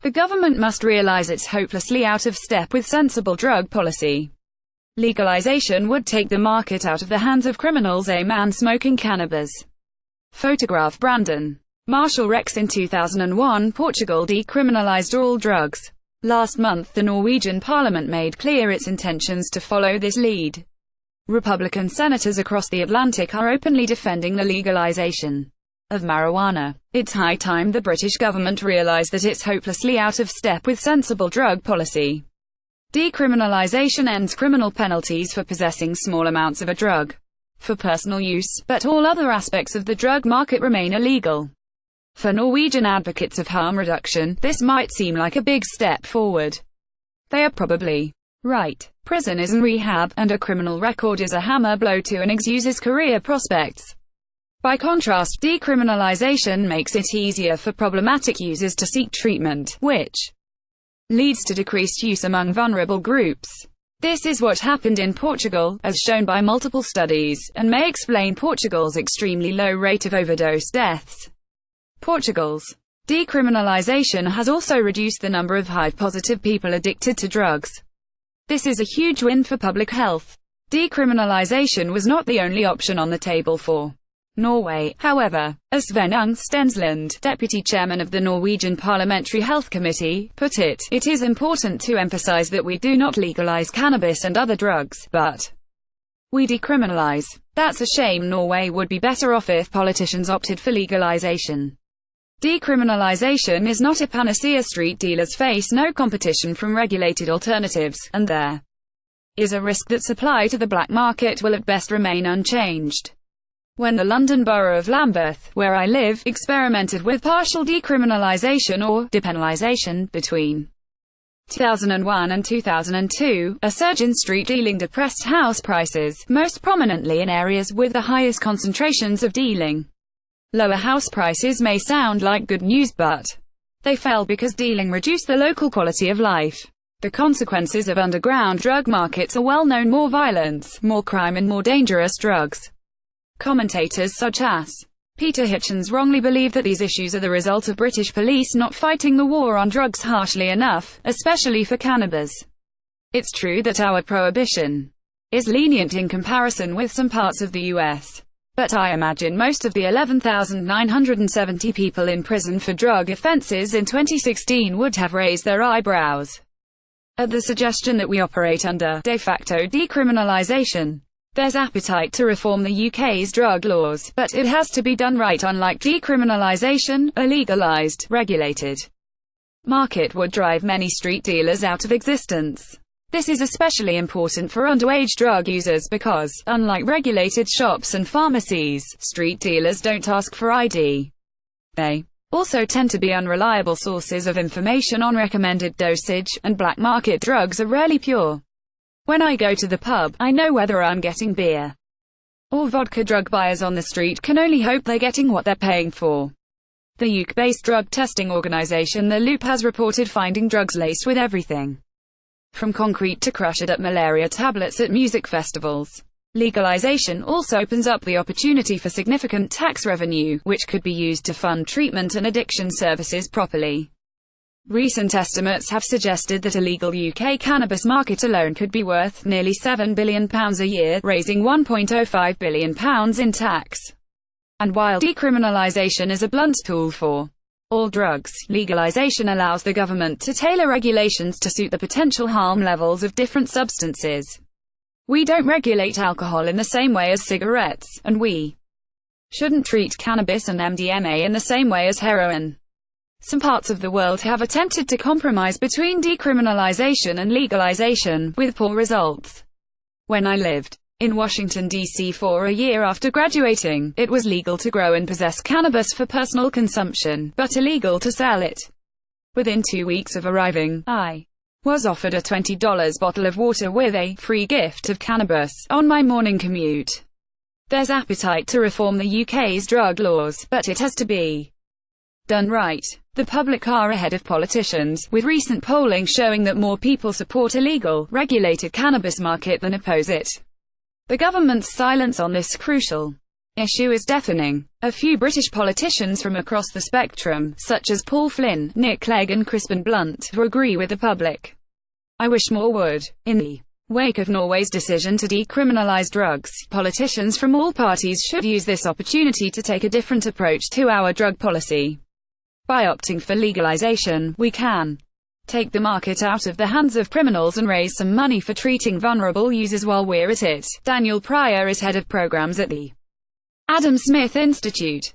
The government must realize it's hopelessly out of step with sensible drug policy. Legalization would take the market out of the hands of criminals. A man smoking cannabis. Photograph Brandon MarshallRex In 2001, Portugal decriminalised all drugs. Last month the Norwegian parliament made clear its intentions to follow this lead. Republican senators across the Atlantic are openly defending the legalization of marijuana. It's high time the British government realised that it's hopelessly out of step with sensible drug policy. Decriminalisation ends criminal penalties for possessing small amounts of a drug for personal use, but all other aspects of the drug market remain illegal. For Norwegian advocates of harm reduction, this might seem like a big step forward. They are probably right. Prison is a rehab, and a criminal record is a hammer blow to an exuser's career prospects. By contrast, decriminalisation makes it easier for problematic users to seek treatment, which leads to decreased use among vulnerable groups. This is what happened in Portugal, as shown by multiple studies, and may explain Portugal's extremely low rate of overdose deaths. Portugal's decriminalisation has also reduced the number of HIV-positive people addicted to drugs. This is a huge win for public health. Decriminalisation was not the only option on the table for Norway, however. As Sven Stensland, deputy chairman of the Norwegian Parliamentary Health Committee, put it, "It is important to emphasize that we do not legalize cannabis and other drugs, but we decriminalize. That's a shame. Norway would be better off if politicians opted for legalization. Decriminalisation is not a panacea. Street dealers face no competition from regulated alternatives, and there is a risk that supply to the black market will at best remain unchanged." When the London borough of Lambeth, where I live, experimented with partial decriminalisation or depenalisation between 2001 and 2002, a surge in street dealing depressed house prices, most prominently in areas with the highest concentrations of dealing. Lower house prices may sound like good news, but they fell because dealing reduced the local quality of life. The consequences of underground drug markets are well known: more violence, more crime and more dangerous drugs. Commentators such as Peter Hitchens wrongly believe that these issues are the result of British police not fighting the war on drugs harshly enough, especially for cannabis. It's true that our prohibition is lenient in comparison with some parts of the US. But I imagine most of the 11,970 people in prison for drug offenses in 2016 would have raised their eyebrows at the suggestion that we operate under de facto decriminalisation. There's appetite to reform the UK's drug laws, but it has to be done right. Unlike decriminalisation, a legalised, regulated market would drive many street dealers out of existence. This is especially important for underage drug users because, unlike regulated shops and pharmacies, street dealers don't ask for ID. They also tend to be unreliable sources of information on recommended dosage, and black market drugs are rarely pure. When I go to the pub, I know whether I'm getting beer or vodka. Drug buyers on the street can only hope they're getting what they're paying for. The UK-based drug testing organisation The Loop has reported finding drugs laced with everything from concrete to crushed up malaria tablets at music festivals. Legalization also opens up the opportunity for significant tax revenue, which could be used to fund treatment and addiction services properly. Recent estimates have suggested that a legal UK cannabis market alone could be worth nearly £7 billion a year, raising £1.05 billion in tax. And while decriminalisation is a blunt tool for all drugs, legalization allows the government to tailor regulations to suit the potential harm levels of different substances. We don't regulate alcohol in the same way as cigarettes, and we shouldn't treat cannabis and MDMA in the same way as heroin. Some parts of the world have attempted to compromise between decriminalisation and legalization, with poor results. When I lived in Washington, D.C. for a year after graduating, it was legal to grow and possess cannabis for personal consumption, but illegal to sell it. Within 2 weeks of arriving, I was offered a $20 bottle of water with a free gift of cannabis on my morning commute. There's appetite to reform the UK's drug laws, but it has to be done right. The public are ahead of politicians, with recent polling showing that more people support a legal, regulated cannabis market than oppose it. The government's silence on this is crucial. issue is deafening. A few British politicians from across the spectrum, such as Paul Flynn, Nick Clegg and Crispin Blunt, agree with the public. I wish more would. In the wake of Norway's decision to decriminalise drugs, politicians from all parties should use this opportunity to take a different approach to our drug policy. By opting for legalisation, we can take the market out of the hands of criminals and raise some money for treating vulnerable users while we're at it. Daniel Pryor is head of programs at the Adam Smith Institute.